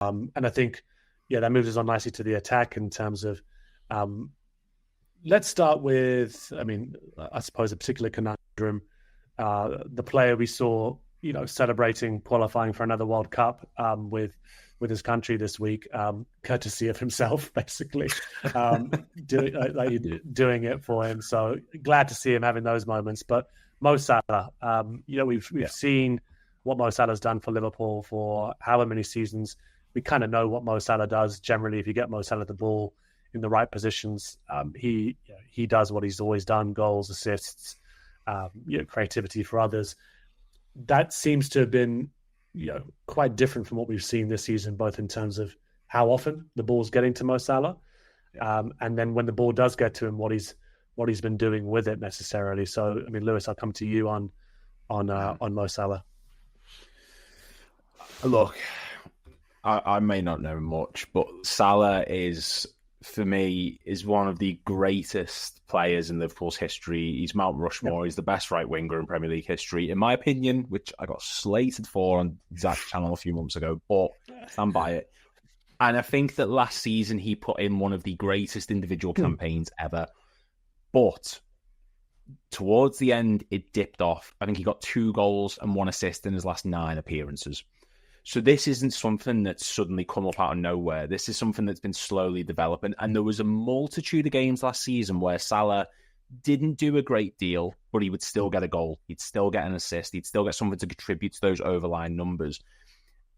And I think, that moves us on nicely to the attack in terms of, let's start with, I suppose a particular conundrum. The player we saw, celebrating qualifying for another World Cup with his country this week, courtesy of himself, basically, doing it for him. So glad to see him having those moments. But Mo Salah, we've seen what Mo Salah's done for Liverpool for however many seasons. We kind of know what Mo Salah does generally. If you get Mo Salah the ball in the right positions, he does what he's always done: goals, assists, creativity for others. That seems to have been, quite different from what we've seen this season, both in terms of how often the ball's getting to Mo Salah, and then when the ball does get to him, what he's been doing with it necessarily. So, Lewis, I'll come to you on Mo Salah. Look, I may not know much, but Salah is, for me, is one of the greatest players in Liverpool's history. He's Mount Rushmore. Yep. He's the best right winger in Premier League history, in my opinion, which I got slated for on Zach's channel a few months ago, but stand by it. And I think that last season he put in one of the greatest individual campaigns ever. But towards the end, it dipped off. I think he got 2 goals and 1 assist in his last 9 appearances. So this isn't something that's suddenly come up out of nowhere. This is something that's been slowly developing. And there was a multitude of games last season where Salah didn't do a great deal, but he would still get a goal. He'd still get an assist. He'd still get something to contribute to those overlying numbers.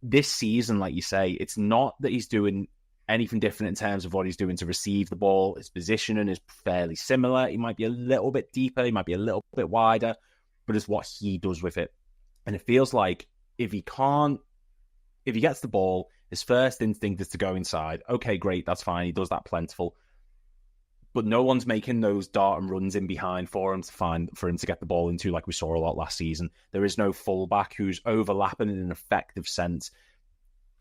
This season, like you say, it's not that he's doing anything different in terms of what he's doing to receive the ball. His positioning is fairly similar. He might be a little bit deeper. He might be a little bit wider, but it's what he does with it. And it feels like if he gets the ball, his first instinct is to go inside. Okay, great, that's fine. He does that plentiful. But no one's making those dart and runs in behind for him to get the ball into, like we saw a lot last season. There is no fullback who's overlapping in an effective sense.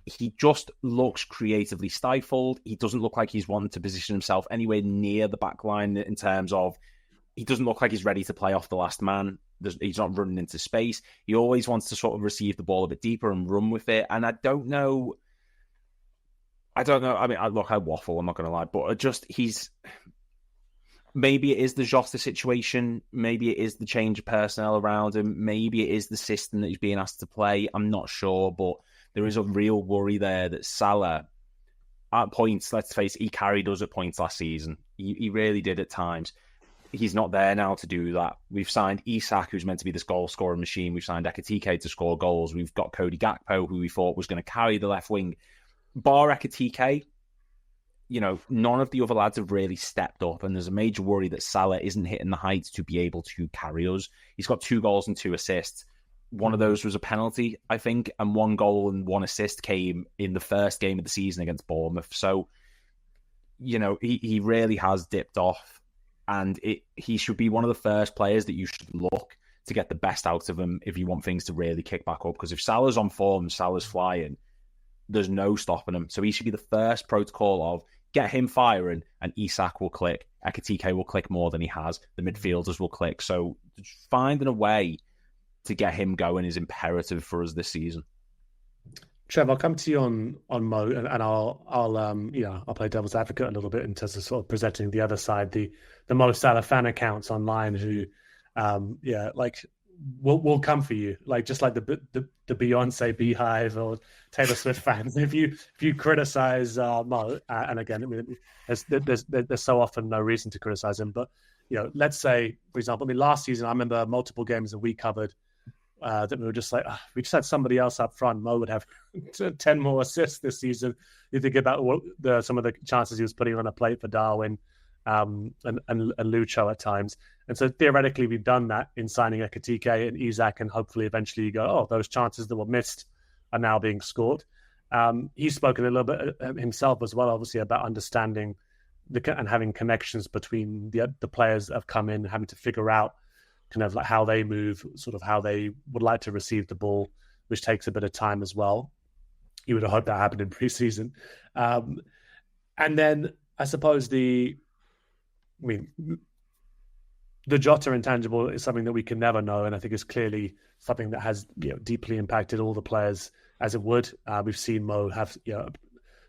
He just looks creatively stifled. He doesn't look like he's wanting to position himself anywhere near the back line in terms of, he doesn't look like he's ready to play off the last man. He's not running into space. He always wants to sort of receive the ball a bit deeper and run with it. And I don't know. I waffle, I'm not going to lie. But maybe it is the Jota situation. Maybe it is the change of personnel around him. Maybe it is the system that he's being asked to play. I'm not sure. But there is a real worry there that Salah, at points, let's face it, he carried us at points last season. He really did at times. He's not there now to do that. We've signed Isak, who's meant to be this goal-scoring machine. We've signed Ekitike to score goals. We've got Cody Gakpo, who we thought was going to carry the left wing. Bar Ekitike, none of the other lads have really stepped up, and there's a major worry that Salah isn't hitting the heights to be able to carry us. He's got 2 goals and 2 assists. One of those was a penalty, I think, and 1 goal and 1 assist came in the first game of the season against Bournemouth. So, he really has dipped off. And he should be one of the first players that you should look to get the best out of him if you want things to really kick back up. Because if Salah's on form, Salah's flying, there's no stopping him. So he should be the first protocol of get him firing and Isak will click. Ekitike will click more than he has. The midfielders will click. So finding a way to get him going is imperative for us this season. Trev, I'll come to you on Mo, and I'll play devil's advocate a little bit in terms of sort of presenting the other side, the Mo Salah fan accounts online who, will come for you, like just like the Beyonce Beehive or Taylor Swift fans. If you criticize Mo, and again, there's so often no reason to criticize him, but let's say, for example, last season I remember multiple games that we covered. That we were just like, we just had somebody else up front. Mo would have 10 more assists this season. You think about some of the chances he was putting on a plate for Darwin and Lucho at times. And so theoretically, we've done that in signing Ekitike and Isak, and hopefully eventually you go, those chances that were missed are now being scored. He's spoken a little bit himself as well, obviously, about understanding and having connections between the players that have come in, having to figure out kind of like how they move, sort of how they would like to receive the ball, which takes a bit of time as well. You would have hoped that happened in pre-season. And then I suppose the Jota intangible is something that we can never know, and I think is clearly something that has deeply impacted all the players as it would. We've seen Mo have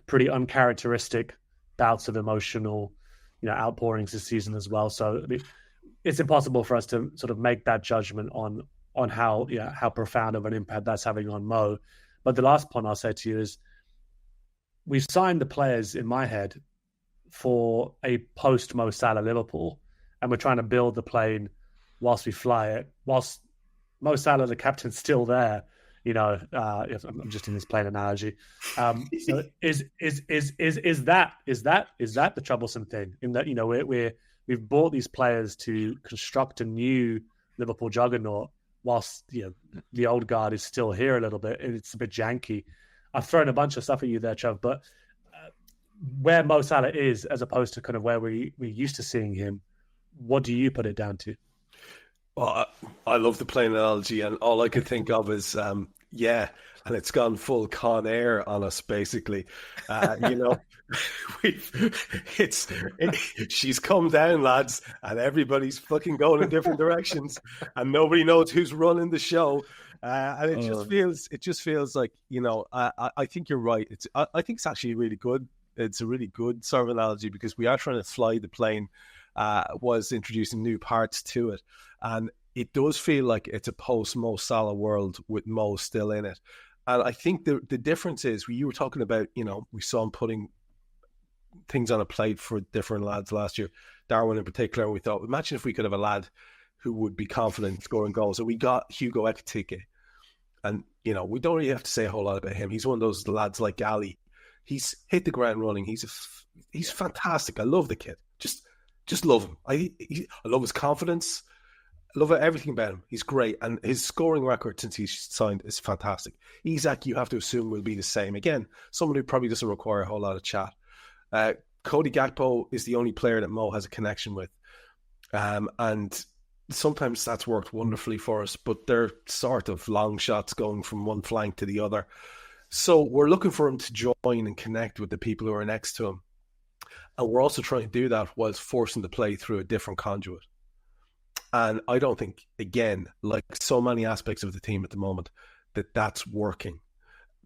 pretty uncharacteristic bouts of emotional outpourings this season as well. So it's impossible for us to sort of make that judgment on how profound of an impact that's having on Mo. But the last point I'll say to you is we've signed the players in my head for a post Mo Salah Liverpool, and we're trying to build the plane whilst we fly it. Whilst Mo Salah, the captain's still there, if I'm just in this plane analogy. So is that the troublesome thing in that we've bought these players to construct a new Liverpool juggernaut whilst the old guard is still here a little bit and it's a bit janky. I've thrown a bunch of stuff at you there, Trev, but where Mo Salah is as opposed to kind of where we're used to seeing him, what do you put it down to? Well, I love the plane analogy, and all I could think of is, and it's gone full Con Air on us, basically. She's come down, lads, and everybody's fucking going in different directions, and nobody knows who's running the show. And it just feels like, I think you're right. I think it's actually really good. It's a really good sort of analogy because we are trying to fly the plane. Was introducing new parts to it, and it does feel like it's a post Mo Salah world with Mo still in it. And I think the difference is, you were talking about, we saw him putting things on a plate for different lads last year, Darwin in particular. And we thought, imagine if we could have a lad who would be confident in scoring goals. And we got Hugo Ekitike, and we don't really have to say a whole lot about him. He's one of those lads like Ali. He's hit the ground running. He's fantastic. I love the kid. Just love him. I love his confidence. I love everything about him. He's great. And his scoring record since he's signed is fantastic. Isak, you have to assume, will be the same. Again, someone who probably doesn't require a whole lot of chat. Cody Gakpo is the only player that Mo has a connection with. And sometimes that's worked wonderfully for us, but they're sort of long shots going from one flank to the other. So we're looking for him to join and connect with the people who are next to him. And we're also trying to do that whilst forcing the play through a different conduit. And I don't think, again, like so many aspects of the team at the moment, that's working.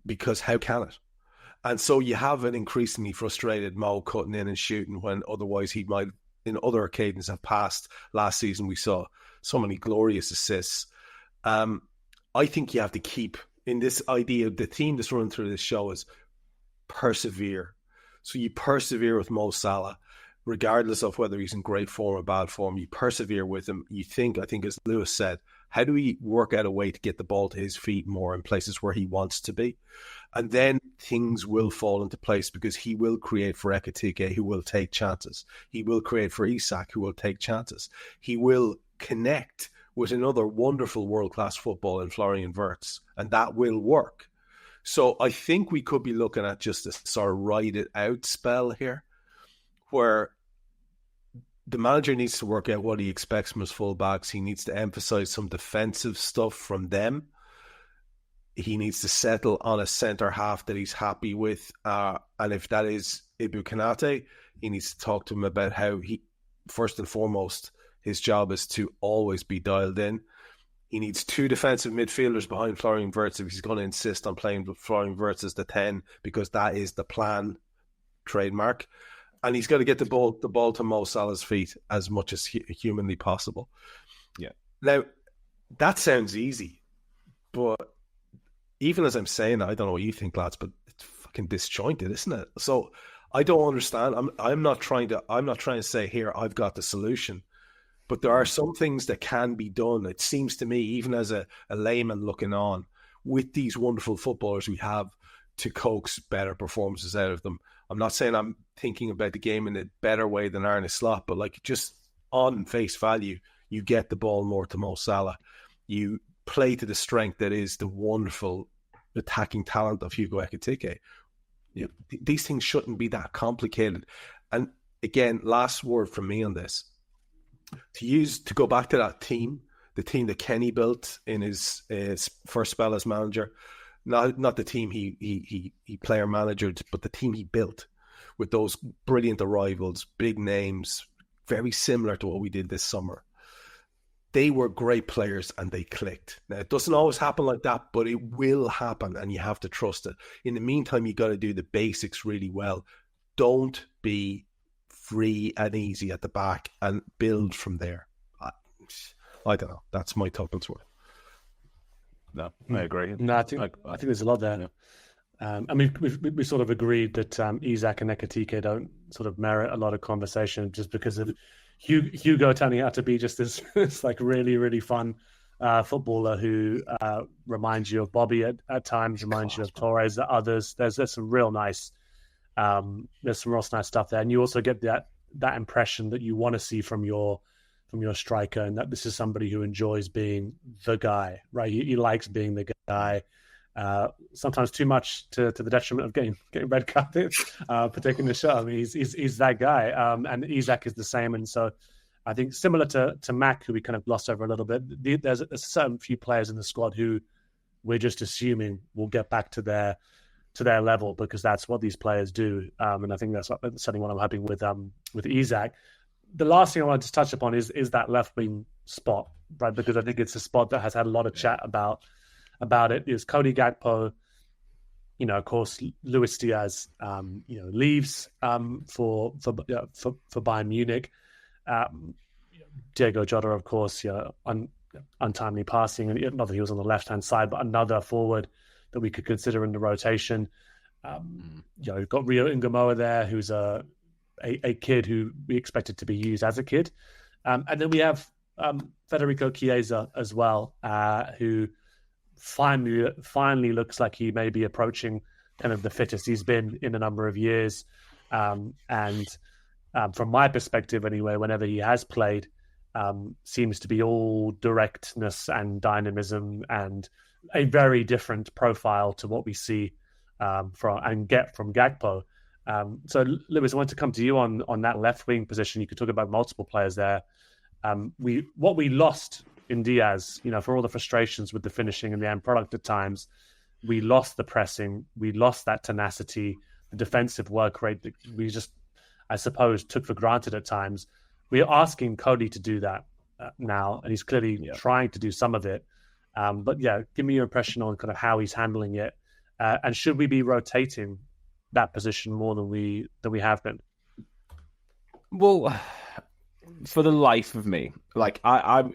Because how can it? And so you have an increasingly frustrated Mo cutting in and shooting when otherwise he might, in other occasions, have passed. Last season we saw so many glorious assists. I think you have to keep, in this idea, the theme that's running through this show is persevere. So you persevere with Mo Salah, regardless of whether he's in great form or bad form. You persevere with him. You think, I think as Lewis said, how do we work out a way to get the ball to his feet more in places where he wants to be? And then things will fall into place because he will create for Ekitike, who will take chances. He will create for Isak, who will take chances. He will connect with another wonderful world-class football in Florian Wirtz, and that will work. So I think we could be looking at just a sort of ride it out spell here where the manager needs to work out what he expects from his fullbacks. He needs to emphasize some defensive stuff from them. He needs to settle on a centre half that he's happy with. And if that is Ibu Kanate, he needs to talk to him about how he, first and foremost, his job is to always be dialed in. He needs two defensive midfielders behind Florian Wirtz if he's going to insist on playing with Florian Wirtz as the 10, because that is the plan, trademark. And he's got to get the ball to Mo Salah's feet as much as humanly possible. Yeah. Now, that sounds easy, but even as I'm saying that, I don't know what you think, lads, but it's fucking disjointed, isn't it? So I don't understand. I'm not trying to say here I've got the solution. But there are some things that can be done, it seems to me, even as a layman looking on, with these wonderful footballers we have to coax better performances out of them. I'm not saying I'm thinking about the game in a better way than Arne Slot, but like just on face value, you get the ball more to Mo Salah. You play to the strength that is the wonderful attacking talent of Hugo Ekitike. You know, these things shouldn't be that complicated. And again, last word from me on this. To go back to that team, the team that Kenny built in his first spell as manager, not the team he player managered, but the team he built with those brilliant arrivals, big names, very similar to what we did this summer. they were great players and they clicked. Now, it doesn't always happen like that, but it will happen and you have to trust it. In the meantime, you got to do the basics really well. Don't be free and easy at the back and build from there. I don't know. That's my tuppence worth. No, I agree. No, I think there's a lot there. Yeah. I mean, we sort of agreed that Isak and Ekatike don't sort of merit a lot of conversation just because of Hugo turning out to be just this like really, really fun footballer who reminds you of Bobby at times, reminds you of Torres at others. There's some real nice stuff there, and you also get that impression that you want to see from your striker, and that this is somebody who enjoys being the guy, right? He likes being the guy. Sometimes too much to the detriment of getting red carded for taking the shot. I mean, he's that guy, and Isak is the same. And so, I think similar to Mac, who we kind of glossed over a little bit. There's a certain few players in the squad who we're just assuming will get back to their level because that's what these players do. And I think that's certainly what I'm hoping with Isak. The last thing I wanted to touch upon is that left wing spot, right? Because I think it's a spot that has had a lot of chat about it. Is Cody Gakpo, of course, Luis Diaz, leaves for Bayern Munich. Diego Jota, of course, untimely passing, and not that he was on the left hand side, but another forward that we could consider in the rotation. We've got Rio Ingamoa there, who's a kid who we expected to be used as a kid, and then we have Federico Chiesa as well, who finally looks like he may be approaching kind of the fittest he's been in a number of years. And from my perspective anyway, whenever he has played, seems to be all directness and dynamism and a very different profile to what we see from Gakpo. So Lewis, I want to come to you on that left wing position. You could talk about multiple players there. What we lost in Diaz, for all the frustrations with the finishing and the end product at times, we lost the pressing, we lost that tenacity, the defensive work rate that we just, I suppose, took for granted at times. We're asking Cody to do that now, and he's clearly trying to do some of it. But give me your impression on kind of how he's handling it, and should we be rotating that position more than we have been? Well, for the life of me, like I'll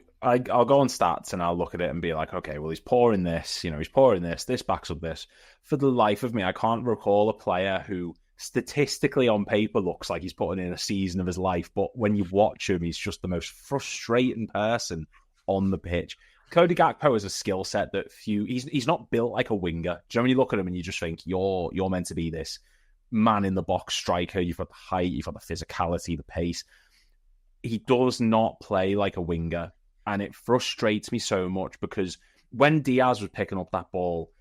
go on stats and I'll look at it and be like, okay, well, he's pouring this, he's pouring this backs up this. For the life of me, I can't recall a player who statistically on paper looks like he's putting in a season of his life, but when you watch him, he's just the most frustrating person on the pitch. Cody Gakpo has a skill set that he's not built like a winger. Do you know when you look at him and you just think you're meant to be this man in the box striker? You've got the height, you've got the physicality, the pace. He does not play like a winger. And it frustrates me so much because when Diaz was picking up that ball,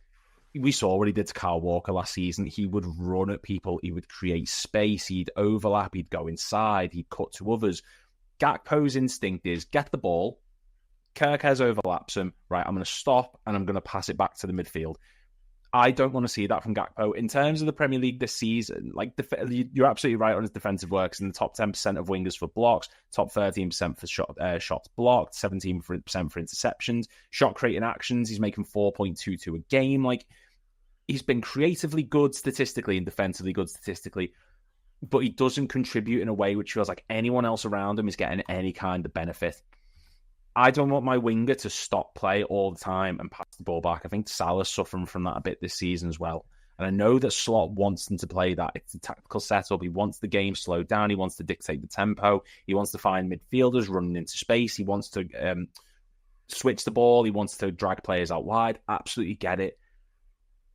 we saw what he did to Kyle Walker last season. He would run at people. He would create space. He'd overlap. He'd go inside. He'd cut to others. Gakpo's instinct is get the ball. Kerkez overlaps him. Right, I'm going to stop and I'm going to pass it back to the midfield. I don't want to see that from Gakpo. In terms of the Premier League this season, like you're absolutely right on his defensive work. He's in the top 10% of wingers for blocks, top 13% for shots blocked, 17% for interceptions, shot creating actions. He's making 4.22 a game. Like, he's been creatively good statistically and defensively good statistically, but he doesn't contribute in a way which feels like anyone else around him is getting any kind of benefit. I don't want my winger to stop play all the time and pass the ball back. I think Salah's suffering from that a bit this season as well. And I know that Slot wants him to play that. It's a tactical setup. He wants the game slowed down. He wants to dictate the tempo. He wants to find midfielders running into space. He wants to switch the ball. He wants to drag players out wide. Absolutely get it.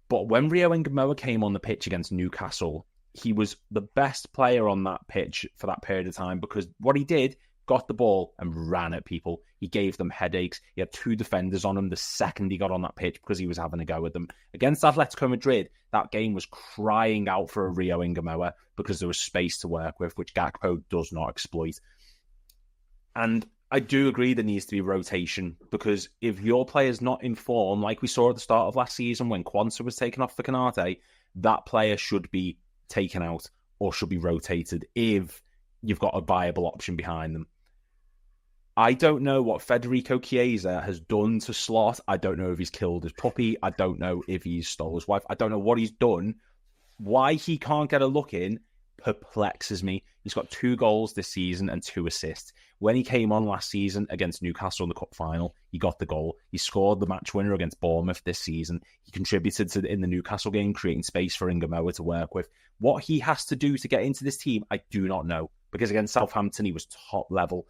But when Rio Ingamoa came on the pitch against Newcastle, he was the best player on that pitch for that period of time because what he did, got the ball and ran at people. He gave them headaches. He had two defenders on him the second he got on that pitch because he was having a go at them. Against Atletico Madrid, that game was crying out for a Rio Ingamoa because there was space to work with, which Gakpo does not exploit. And I do agree there needs to be rotation because if your player's not in form, like we saw at the start of last season when Quansah was taken off for Canate, that player should be taken out or should be rotated if you've got a viable option behind them. I don't know what Federico Chiesa has done to Slot. I don't know if he's killed his puppy. I don't know if he's stole his wife. I don't know what he's done. Why he can't get a look in perplexes me. He's got 2 goals this season and 2 assists. When he came on last season against Newcastle in the cup final, he got the goal. He scored the match winner against Bournemouth this season. He contributed in the Newcastle game, creating space for Ingamoa to work with. What he has to do to get into this team, I do not know. Because against Southampton, he was top level.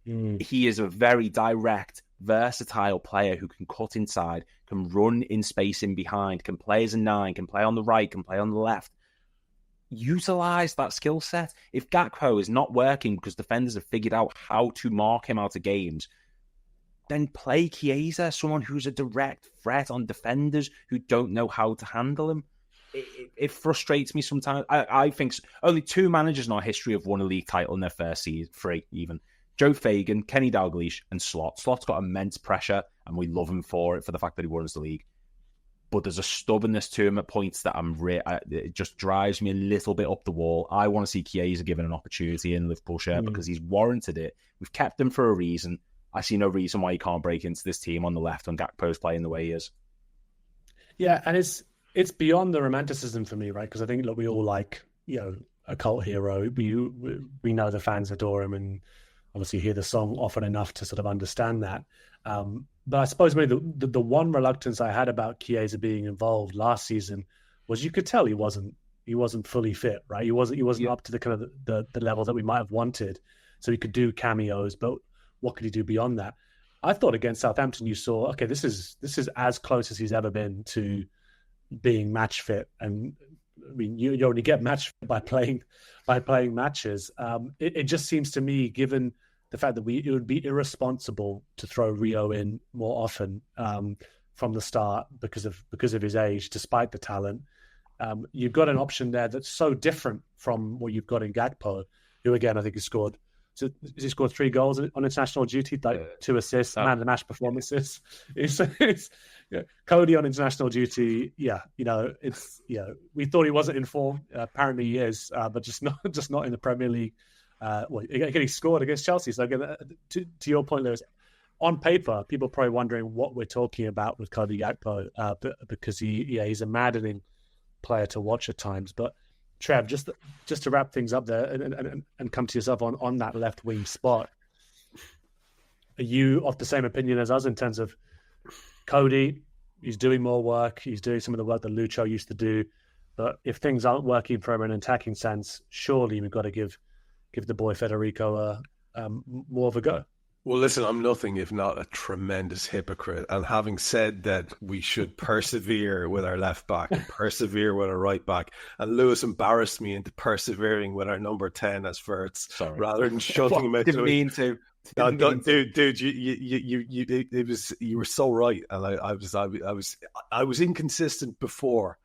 He is a very direct, versatile player who can cut inside, can run in space in behind, can play as a 9, can play on the right, can play on the left. Utilize that skill set. If Gakpo is not working because defenders have figured out how to mark him out of games, then play Chiesa, someone who's a direct threat on defenders who don't know how to handle him. It frustrates me sometimes. I think only 2 managers in our history have won a league title in their first season, 3 even. Joe Fagan, Kenny Dalglish, and Slot. Slot's got immense pressure, and we love him for it, for the fact that he won us the league. But there's a stubbornness to him at points that it just drives me a little bit up the wall. I want to see Chiesa given an opportunity in Liverpool shirt because he's warranted it. We've kept him for a reason. I see no reason why he can't break into this team on the left when Gakpo's playing the way he is. Yeah, and it's beyond the romanticism for me, right? Because I think we all like, a cult hero. We know the fans adore him, and obviously hear the song often enough to sort of understand that. But I suppose maybe the one reluctance I had about Chiesa being involved last season was you could tell he wasn't fully fit, right? He wasn't up to the kind of the level that we might have wanted. So he could do cameos, but what could he do beyond that? I thought against Southampton, you saw, okay, this is as close as he's ever been to being match fit. And I mean, you only get match fit by playing matches. It just seems to me, given the fact that it would be irresponsible to throw Rio in more often from the start because of his age, despite the talent. You've got an option there that's so different from what you've got in Gakpo, who again I think has scored 3 goals on international duty, like 2 assists, man of the match performances. It's Cody on international duty. We thought he wasn't in form. Apparently he is, but just not in the Premier League. Again, he scored against Chelsea. So again, to your point, Lewis, on paper, people are probably wondering what we're talking about with Cody Gakpo, because he's a maddening player to watch at times. But Trev, just to wrap things up there and come to yourself on that left wing spot, are you of the same opinion as us in terms of Cody? He's doing more work. He's doing some of the work that Lucho used to do. But if things aren't working for him in an attacking sense, surely we've got to give the boy Federico more of a go. Well, listen, I'm nothing if not a tremendous hypocrite. And having said that, we should persevere with our left back and persevere with our right back. And Lewis embarrassed me into persevering with our number 10 as Verts, rather than shunting him out. Didn't mean to. No, dude, you were so right, and I was inconsistent before.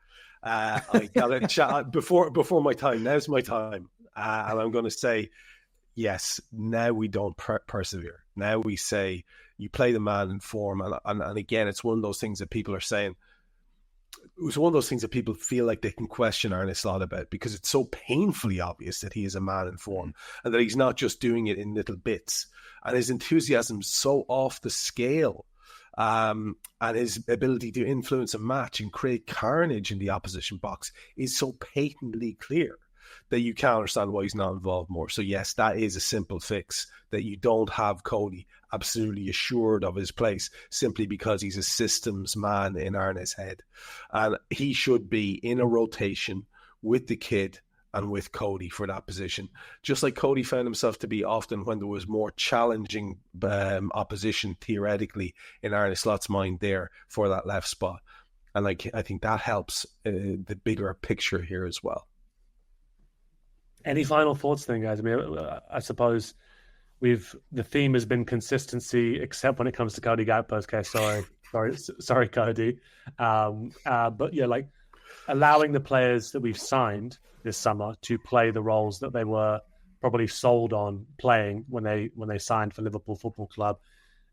I got a chat before my time. Now's my time, and I'm going to say, yes. Now we don't persevere. Now we say you play the man in form, and again, it's one of those things that people are saying. It was one of those things that people feel like they can question Arne Slot about because it's so painfully obvious that he is a man in form and that he's not just doing it in little bits. And his enthusiasm is so off the scale, and his ability to influence a match and create carnage in the opposition box is so patently clear that you can't understand why he's not involved more. So yes, that is a simple fix, that you don't have Cody absolutely assured of his place simply because he's a systems man in Arne's head. And he should be in a rotation with the kid and with Cody for that position. Just like Cody found himself to be often when there was more challenging opposition theoretically in Arne Slot's mind there for that left spot. And I think that helps the bigger picture here as well. Any final thoughts then, guys? I mean, I suppose the theme has been consistency, except when it comes to Cody Gakpo's case. Sorry, Cody. But yeah, like allowing the players that we've signed this summer to play the roles that they were probably sold on playing when they signed for Liverpool Football Club,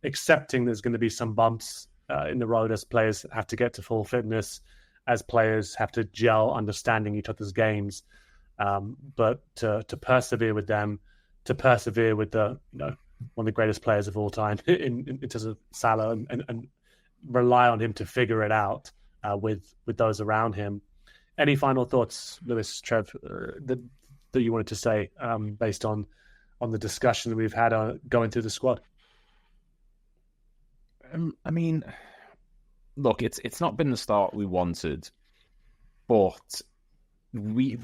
accepting there's going to be some bumps in the road as players have to get to full fitness, as players have to gel understanding each other's games. But to persevere with them, to persevere with the one of the greatest players of all time in terms of Salah, and rely on him to figure it out with those around him. Any final thoughts, Lewis, Trev, that you wanted to say based on the discussion that we've had going through the squad? I mean, look, it's not been the start we wanted, but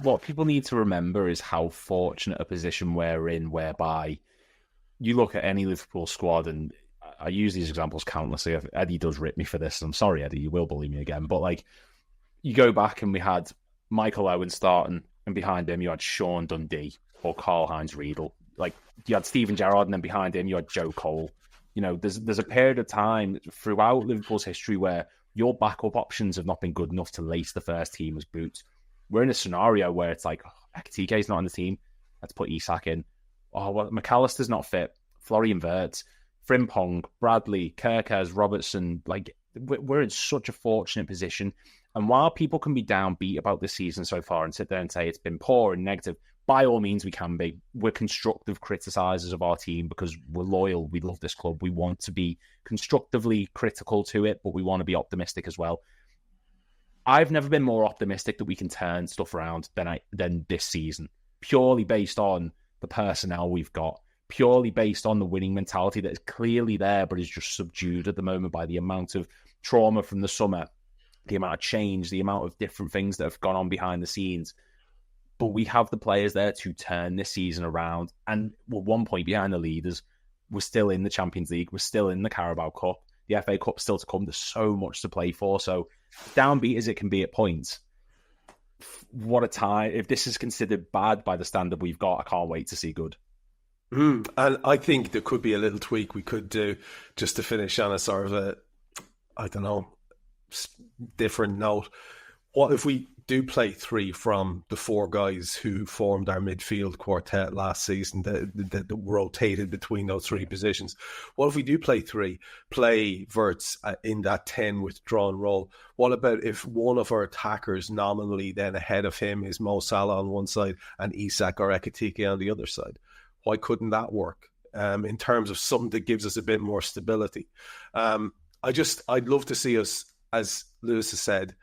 what people need to remember is how fortunate a position we're in, whereby you look at any Liverpool squad, and I use these examples countlessly. Eddie does rip me for this. I'm sorry, Eddie, you will bully me again. But like, you go back and we had Michael Owen starting, and behind him you had Sean Dundee or Karl-Heinz Riedel. Like, you had Steven Gerrard, and then behind him you had Joe Cole. You know, there's a period of time throughout Liverpool's history where your backup options have not been good enough to lace the first team's boots. We're in a scenario where it's like, Ekitike's not on the team, let's put Isak in. Oh, well, McAllister's not fit, Florian Wirtz, Frimpong, Bradley, Kerkez, Robertson. Like, we're in such a fortunate position. And while people can be downbeat about this season so far and sit there and say it's been poor and negative, by all means we can be. We're constructive criticisers of our team because we're loyal. We love this club. We want to be constructively critical to it, but we want to be optimistic as well. I've never been more optimistic that we can turn stuff around than this season, purely based on the personnel we've got, purely based on the winning mentality that is clearly there but is just subdued at the moment by the amount of trauma from the summer, the amount of change, the amount of different things that have gone on behind the scenes. But we have the players there to turn this season around. And we're 1 point behind the leaders. We're still in the Champions League. We're still in the Carabao Cup. The FA Cup's still to come. There's so much to play for. So downbeat as it can be at points, what a time. If this is considered bad by the standard we've got, I can't wait to see good. And I think there could be a little tweak we could do just to finish on a sort of a, I don't know, different note. What if we do play three from the four guys who formed our midfield quartet last season that rotated between those three positions? What if we do play three, play Wirtz in that 10 withdrawn role? What about if one of our attackers nominally then ahead of him is Mo Salah on one side and Isak or Ekitike on the other side? Why couldn't that work in terms of something that gives us a bit more stability? I'd love to see us, as Lewis has said,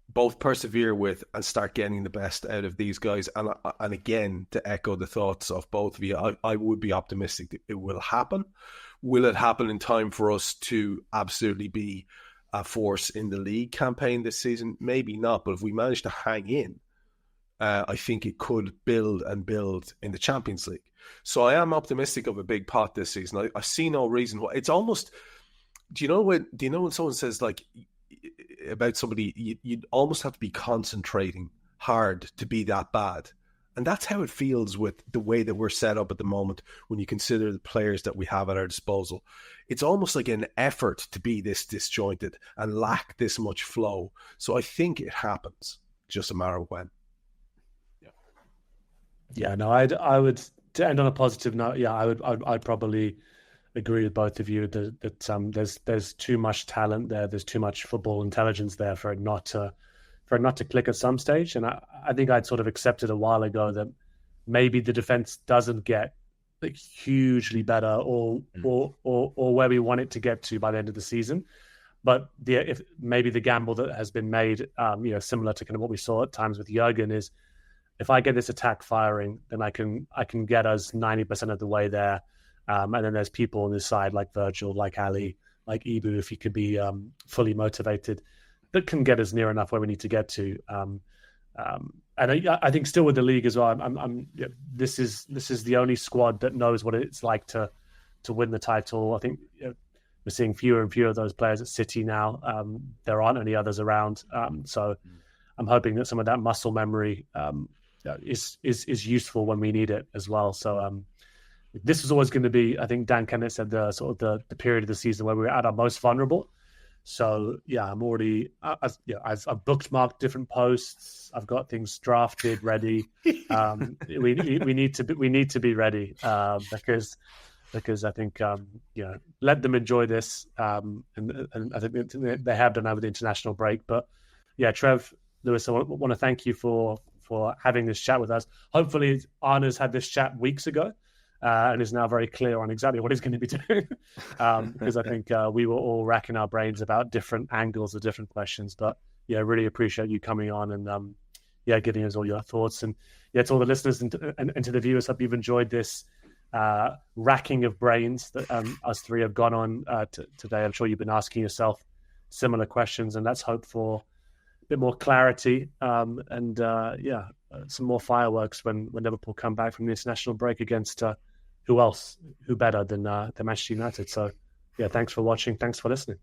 both persevere with and start getting the best out of these guys. And again, to echo the thoughts of both of you, I would be optimistic that it will happen. Will it happen in time for us to absolutely be a force in the league campaign this season? Maybe not, but if we manage to hang in, I think it could build and build in the Champions League. So I am optimistic of a big pot this season. I see no reason why. It's almost, do you know when someone says like about somebody, you'd almost have to be concentrating hard to be that bad. And that's how it feels with the way that we're set up at the moment when you consider the players that we have at our disposal. It's almost like an effort to be this disjointed and lack this much flow. So I think it happens, just a matter of when. Yeah, no, I would, to end on a positive note, yeah, I'd probably agree with both of you that there's too much talent there, there's too much football intelligence there for it not to click at some stage. And I think I'd sort of accepted a while ago that maybe the defense doesn't get like hugely better or where we want it to get to by the end of the season. But if maybe the gamble that has been made, similar to kind of what we saw at times with Jurgen, is if I get this attack firing, then I can get us 90% of the way there. And then there's people on this side like Virgil, like Ali, like Ibu, if he could be fully motivated, that can get us near enough where we need to get to. And I think still with the league as well, this is the only squad that knows what it's like to win the title. I think we're seeing fewer and fewer of those players at City now. There aren't any others around. So I'm hoping that some of that muscle memory is useful when we need it as well. So this is always going to be, I think Dan Kennett said, the period of the season where we're at our most vulnerable. So yeah, I'm already, I've bookmarked different posts. I've got things drafted, ready. We need to be ready because I think let them enjoy this, and I think they have done over the international break. But yeah, Trev, Lewis, I want to thank you for having this chat with us. Hopefully, Arna's had this chat weeks ago. and is now very clear on exactly what he's going to be doing. Because I think we were all racking our brains about different angles of different questions. But yeah, really appreciate you coming on and giving us all your thoughts. And yeah, to all the listeners and to the viewers, hope you've enjoyed this racking of brains that us three have gone on today. I'm sure you've been asking yourself similar questions, and let's hope for a bit more clarity and some more fireworks when Liverpool come back from the international break against who better than Manchester United. So yeah, thanks for watching, thanks for listening.